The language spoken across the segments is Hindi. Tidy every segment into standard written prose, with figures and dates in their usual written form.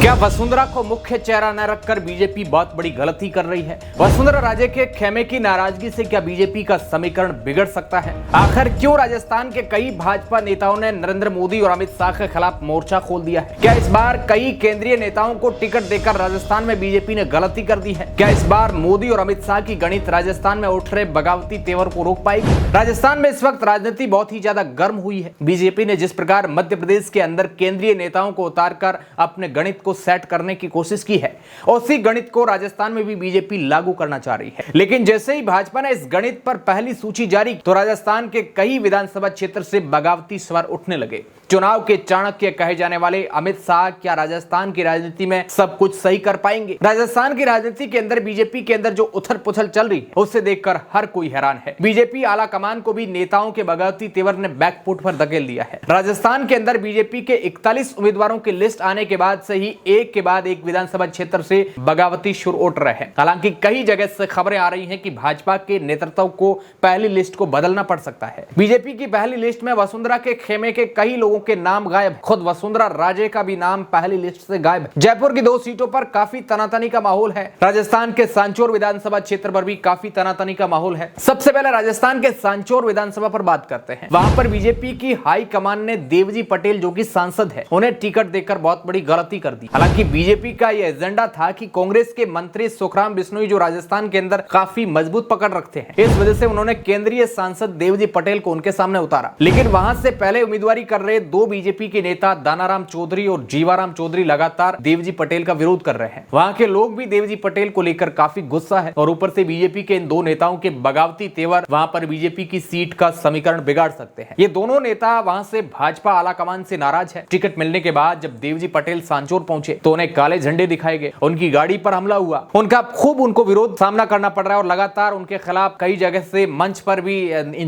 क्या वसुंधरा को मुख्य चेहरा न रखकर बीजेपी बहुत बड़ी गलती कर रही है? वसुंधरा राजे के खेमे की नाराजगी से क्या बीजेपी का समीकरण बिगड़ सकता है? आखिर क्यों राजस्थान के कई भाजपा नेताओं ने नरेंद्र मोदी और अमित शाह के खिलाफ मोर्चा खोल दिया है? क्या इस बार कई केंद्रीय नेताओं को टिकट देकर राजस्थान में बीजेपी ने गलती कर दी है? क्या इस बार मोदी और अमित शाह की गणित राजस्थान में उठ रहे बगावती तेवर को रोक पाएगी? राजस्थान में इस वक्त राजनीति बहुत ही ज्यादा गर्म हुई है। बीजेपी ने जिस प्रकार मध्य प्रदेश के अंदर केंद्रीय नेताओं को उतारकर अपने गणित को सेट करने की कोशिश की है, उसी गणित को राजस्थान में भी बीजेपी लागू करना चाह रही है। लेकिन जैसे ही भाजपा ने इस गणित पर पहली सूची जारी तो राजस्थान के कई विधानसभा क्षेत्र से बगावती स्वर उठने लगे। चुनाव के चाणक्य कहे जाने वाले अमित शाह क्या राजस्थान की राजनीति में सब कुछ सही कर पाएंगे? राजस्थान की राजनीति के अंदर बीजेपी के अंदर जो उथल पुथल चल रही है उससे देखकर हर कोई हैरान है। बीजेपी आला कमान को भी नेताओं के बगावती तेवर ने बैकफुट पर धकेल दिया है। राजस्थान के अंदर बीजेपी के 41 उम्मीदवारों की लिस्ट आने के बाद से ही एक के बाद एक विधानसभा क्षेत्र से बगावती सुर उठ रहे हैं। हालांकि कई जगह से खबरें आ रही हैं कि भाजपा के नेतृत्व को पहली लिस्ट को बदलना पड़ सकता है। बीजेपी की पहली लिस्ट में वसुंधरा के खेमे के कई लोगों के नाम गायब, खुद वसुंधरा राजे का भी नाम पहली लिस्ट से गायब। जयपुर की 2 सीटों पर काफी तनातनी का माहौल है। राजस्थान के सांचौर विधानसभा क्षेत्र पर भी काफी तनातनी का माहौल है। सबसे पहले राजस्थान के सांचौर विधानसभा पर बात करते हैं। वहां पर बीजेपी की हाई कमान ने देवजी पटेल जो कि सांसद है उन्हें टिकट देकर बहुत बड़ी गलती कर दी। हालांकि बीजेपी का यह एजेंडा था कि कांग्रेस के मंत्री सुखराम बिश्नोई जो राजस्थान के अंदर काफी मजबूत पकड़ रखते हैं, इस वजह से उन्होंने केंद्रीय सांसद देवजी पटेल को उनके सामने उतारा। लेकिन वहां से पहले उम्मीदवारी कर रहे 2 बीजेपी के नेता दानाराम चौधरी और जीवाराम चौधरी लगातार देवजी पटेल का विरोध कर रहे हैं। वहां के लोग भी देवजी पटेल को लेकर काफी गुस्सा है और ऊपर से बीजेपी के इन 2 नेताओं के बगावती तेवर वहां पर बीजेपी की सीट का समीकरण बिगाड़ सकते हैं। ये दोनों नेता वहां से भाजपा आलाकमान से नाराज है। टिकट मिलने के बाद जब देवजी पटेल सांचौर पहुंचे तो उन्हें काले झंडे दिखाए गए, उनकी गाड़ी पर हमला हुआ, उनको विरोध सामना करना पड़ रहा है और लगातार उनके खिलाफ कई जगह से मंच पर भी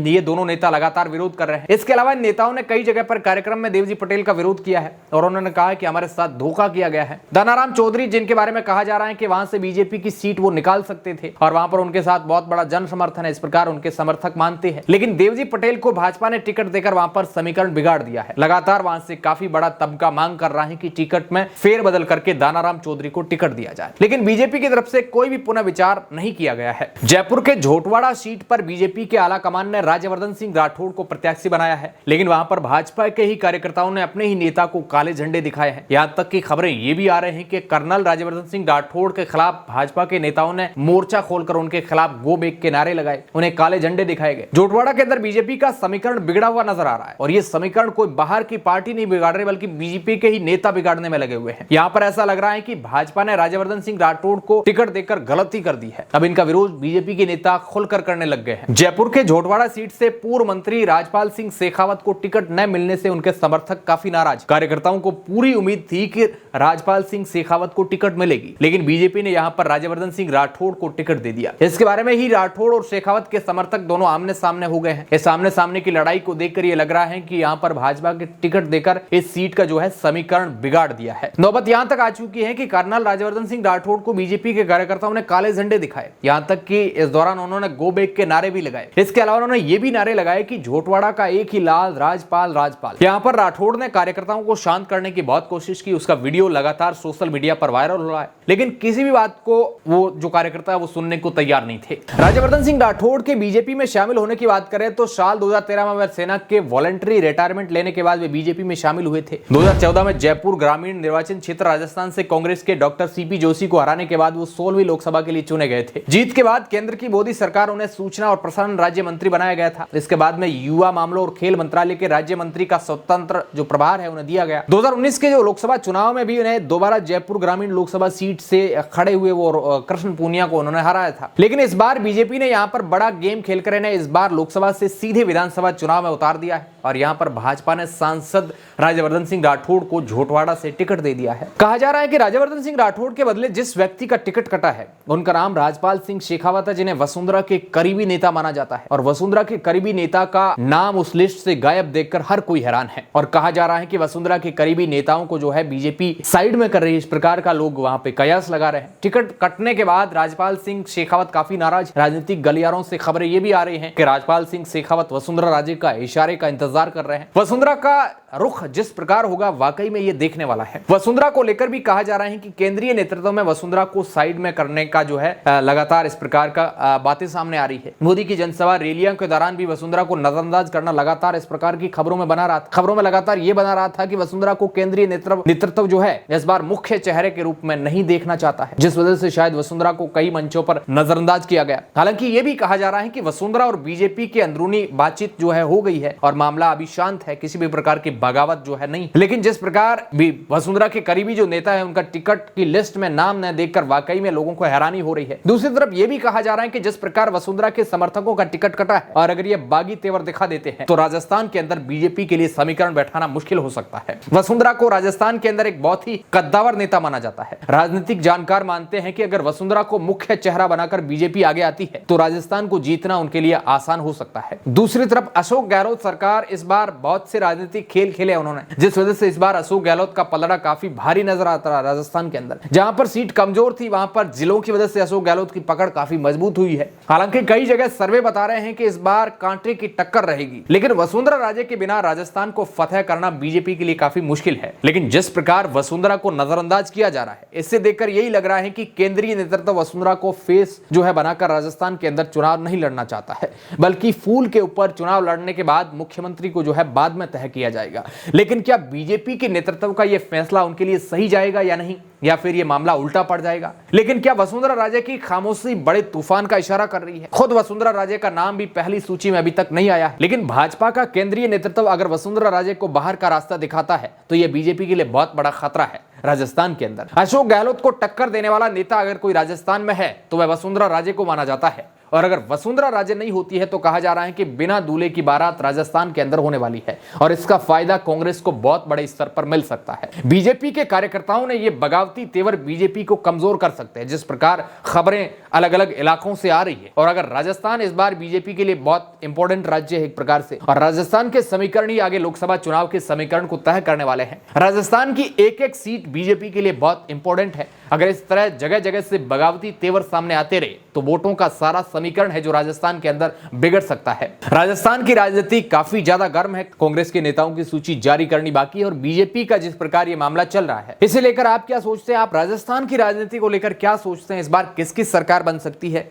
ये दोनों नेता लगातार विरोध कर रहे हैं। इसके अलावा नेताओं ने कई जगह पर कार्यक्रम में देवजी पटेल का विरोध किया है और उन्होंने कहा कि हमारे साथ धोखा किया गया है। दानाराम चौधरी जिनके बारे में कहा जा रहा है कि वहां से बीजेपी की सीट वो निकाल सकते थे और वहां पर उनके साथ बहुत बड़ा जन समर्थन है, इस प्रकार उनके समर्थक मानते हैं। लेकिन देवजी पटेल को भाजपा ने टिकट देकर वहां पर समीकरण बिगाड़ दिया है। लगातार वहां से काफी बड़ा तबका मांग कर रहा है कि टिकट में फेरबदल करके दानाराम चौधरी को टिकट दिया जाए, लेकिन बीजेपी की तरफ से कोई भी पुनः विचार नहीं किया गया है। जयपुर के झोटवाड़ा सीट पर बीजेपी के आला कमान ने राज्यवर्धन सिंह राठौड़ को प्रत्याशी बनाया है, लेकिन वहां पर भाजपा के ही कार्यकर्ताओं ने अपने ही नेता को काले झंडे दिखाए हैं। यहां तक की खबरें ये भी आ रही हैं कि कर्नल राज्यवर्धन सिंह राठौड़ के खिलाफ भाजपा के नेताओं ने मोर्चा खोलकर उनके खिलाफ गो बैक के नारे लगाए, उन्हें काले झंडे दिखाए गए। झोटवाड़ा के अंदर बीजेपी का समीकरण बिगड़ा हुआ नजर आ रहा है और ये समीकरण कोई बाहर की पार्टी नहीं बिगाड़ रही बल्कि बीजेपी के ही नेता बिगाड़ने में लगे हुए हैं। यहाँ पर ऐसा लग रहा है कि भाजपा ने राज्यवर्धन सिंह राठौड़ को टिकट देकर गलती कर दी है। अब इनका विरोध बीजेपी के नेता खुलकर करने लग गए हैं। जयपुर के झोटवाड़ा सीट से पूर्व मंत्री राजपाल सिंह शेखावत को टिकट न मिलने से उनके समर्थक काफी नाराज। कार्यकर्ताओं को पूरी उम्मीद थी कि राजपाल सिंह शेखावत को टिकट मिलेगी, लेकिन बीजेपी ने यहाँ पर राज्यवर्धन सिंह राठौड़ को टिकट दे दिया। इसके बारे में ही राठौड़ और शेखावत के समर्थक दोनों आमने सामने हो गए हैं। इस आमने सामने की लड़ाई को देखकर ये लग रहा है कि यहाँ पर भाजपा के टिकट देकर इस सीट का जो है समीकरण बिगाड़ दिया है। नौबत यहाँ तक आ चुकी है कि कर्नल राज्यवर्धन सिंह राठौड़ को बीजेपी के कार्यकर्ताओं ने काले झंडे दिखाए, यहाँ तक कि इस दौरान उन्होंने गो बैक के नारे भी लगाए। इसके अलावा उन्होंने ये भी नारे लगाए कि झोटवाड़ा का एक ही लाल, राजपाल राजपाल। यहाँ पर राठौड़ ने कार्यकर्ताओं को शांत करने की बहुत कोशिश की। उसका वीडियो लगातार सोशल मीडिया पर वायरल हो रहा है, लेकिन किसी भी बात को वो जो कार्यकर्ता है वो सुनने को तैयार नहीं थे। राज्यवर्धन सिंह राठौड़ के बीजेपी में शामिल होने की बात करें तो साल 2013 में वे सेना के वॉलंटरी रिटायरमेंट लेने के बाद वे बीजेपी में शामिल हुए थे। 2014 में जयपुर ग्रामीण निर्वाचन क्षेत्र राजस्थान से कांग्रेस के डॉक्टर सीपी जोशी को हराने के बाद वो 16वीं लोकसभा के लिए चुने गए थे। जीत के बाद केंद्र की मोदी सरकार उन्हें सूचना और प्रसारण राज्य मंत्री बनाया गया था। इसके बाद में युवा मामलों और खेल मंत्रालय के राज्य मंत्री का स्वतंत्र जो प्रभार है उन्हें दिया गया। 2019 के जो लोकसभा चुनाव में भी उन्हें दोबारा जयपुर ग्रामीण लोकसभा सीट से खड़े हुए वो कृष्ण पूनिया को उन्होंने हराया था। लेकिन इस बार बीजेपी ने यहाँ पर बड़ा गेम खेलकर इन्हें इस बार लोकसभा से सीधे विधानसभा चुनाव में उतार दिया है और यहाँ पर भाजपा ने सांसद राज्यवर्धन सिंह राठौड़ को झोटवाड़ा से टिकट दे दिया है। कहा जा रहा है कि राज्यवर्धन सिंह राठौड़ के बदले जिस व्यक्ति का टिकट कटा है उनका नाम राजपाल सिंह शेखावत है, जिन्हें वसुंधरा के करीबी नेता माना जाता है और वसुंधरा के करीबी नेता का नाम उस लिस्ट से गायब देखकर हर कोई हैरान है। और कहा जा रहा है कि वसुंधरा के करीबी नेताओं को जो है बीजेपी साइड में कर रही है, इस प्रकार का लोग वहां पे कयास लगा रहे हैं। टिकट कटने के बाद राजपाल सिंह शेखावत काफी नाराज। राजनीतिक गलियारों से खबरें ये भी आ रही हैं कि राजपाल सिंह शेखावत वसुंधरा राजे का इशारे का इंतजार कर रहे हैं। वसुंधरा का रुख जिस प्रकार होगा वाकई में ये देखने वाला है। वसुंधरा को लेकर भी कहा जा रहा है कि केंद्रीय नेतृत्व में वसुंधरा को साइड में करने का जो है लगातार इस प्रकार का बातें सामने आ रही है। मोदी की जनसभा रैलियों के दौरान भी वसुंधरा को नजरअंदाज करना लगातार इस प्रकार की खबरों में बना रहा था। खबरों में लगातार ये बना रहा था कि वसुंधरा को केंद्रीय नेतृत्व जो है इस बार मुख्य चेहरे के रूप में नहीं देखना चाहता है, जिस वजह से शायद वसुंधरा को कई मंचों पर नजरअंदाज किया गया। हालांकि यह भी कहा जा रहा है कि वसुंधरा और बीजेपी की अंदरूनी बातचीत जो है हो गई है और मामला अभी शांत है, किसी भी प्रकार की बगावत जो है नहीं। लेकिन जिस प्रकार भी वसुंधरा के करीबी जो नेता है उनका टिकट की लिस्ट में नाम न देखकर वाकई में लोगों को हैरानी हो रही है। दूसरी तरफ यह भी कहा जा रहा है कि जिस प्रकार वसुंधरा के समर्थकों का टिकट कटा है और अगर ये बागी तेवर दिखा देते हैं तो राजस्थान के अंदर बीजेपी के लिए समीकरण बैठाना मुश्किल हो सकता है। वसुंधरा को राजस्थान के अंदर एक बहुत ही कद्दावर नेता माना जाता है। राजनीतिक जानकार मानते हैं कि अगर वसुंधरा को मुख्य चेहरा बनाकर बीजेपी आगे आती है तो राजस्थान को जीतना उनके लिए आसान हो सकता है। दूसरी तरफ अशोक गहलोत सरकार इस बार बहुत से राजनीतिक खेल खेले उन्होंने, जिस वजह से इस बार अशोक गहलोत का पलड़ा काफी भारी नजर आता रहा राजस्थान के अंदर। जहां पर सीट कमजोर थी वहां पर जिलों की वजह से अशोक गहलोत की पकड़ काफी मजबूत हुई है। हालांकि कई जगह सर्वे बता रहे हैं कि इस बार कांटे की टक्कर रहेगी, लेकिन वसुंधरा राजे के बिना राजस्थान को फतह करना बीजेपी के लिए काफी मुश्किल है। लेकिन जिस प्रकार वसुंधरा को नजरअंदाज किया जा रहा है, इससे देखकर यही लग रहा है कि केंद्रीय नेतृत्व वसुंधरा को फेस जो है बनाकर राजस्थान के अंदर चुनाव नहीं लड़ना चाहता है, बल्कि फूल के ऊपर चुनाव लड़ने के बाद मुख्यमंत्री को जो है बाद में तय किया जाएगा। लेकिन क्या बीजेपी के नेतृत्व का यह फैसला उनके लिए सही जाएगा या नहीं, या फिर यह मामला उल्टा पड़ जाएगा? लेकिन क्या वसुंधरा राजे की खामोशी बड़े तूफान का इशारा कर रही है? खुद वसुंधरा राजे का नाम भी पहली सूची में अभी तक नहीं आया है, लेकिन भाजपा का केंद्रीय नेतृत्व अगर वसुंधरा राजे को बाहर का रास्ता दिखाता है तो यह बीजेपी के लिए बहुत बड़ा खतरा है राजस्थान के अंदर। अशोक गहलोत को टक्कर देने वाला नेता अगर कोई राजस्थान में है तो वह वसुंधरा राजे को माना जाता है, और अगर वसुंधरा राजे नहीं होती है तो कहा जा रहा है कि बिना दूल्हे की बारात राजस्थान के अंदर होने वाली है और इसका फायदा कांग्रेस को बहुत बड़े स्तर पर मिल सकता है। बीजेपी के कार्यकर्ताओं ने ये बगावती तेवर बीजेपी को कमजोर कर सकते हैं, जिस प्रकार खबरें अलग अलग इलाकों से आ रही है। और अगर राजस्थान इस बार बीजेपी के लिए बहुत इंपॉर्टेंट राज्य है एक प्रकार से, और राजस्थान के समीकरण ही आगे लोकसभा चुनाव के समीकरण को तय करने वाले हैं। राजस्थान की एक एक सीट बीजेपी के लिए बहुत इंपॉर्टेंट है। अगर इस तरह जगह जगह से बगावती तेवर सामने आते रहे तो वोटों का सारा समीकरण है जो राजस्थान के अंदर बिगड़ सकता है। राजस्थान की राजनीति काफी ज्यादा गर्म है। कांग्रेस के नेताओं की सूची जारी करनी बाकी है और बीजेपी का जिस प्रकार ये मामला चल रहा है, इसे लेकर आप क्या सोचते हैं? आप राजस्थान की राजनीति को लेकर क्या सोचते हैं? इस बार किसकी सरकार बन सकती है?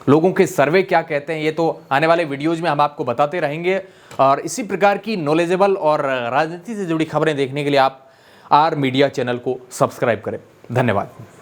लोगों के सर्वे क्या कहते हैं? ये तो आने वाले वीडियोज में हम आपको बताते रहेंगे। और इसी प्रकार की नॉलेजेबल और राजनीति से जुड़ी खबरें देखने के लिए आप आर मीडिया चैनल को सब्सक्राइब करें। धन्यवाद।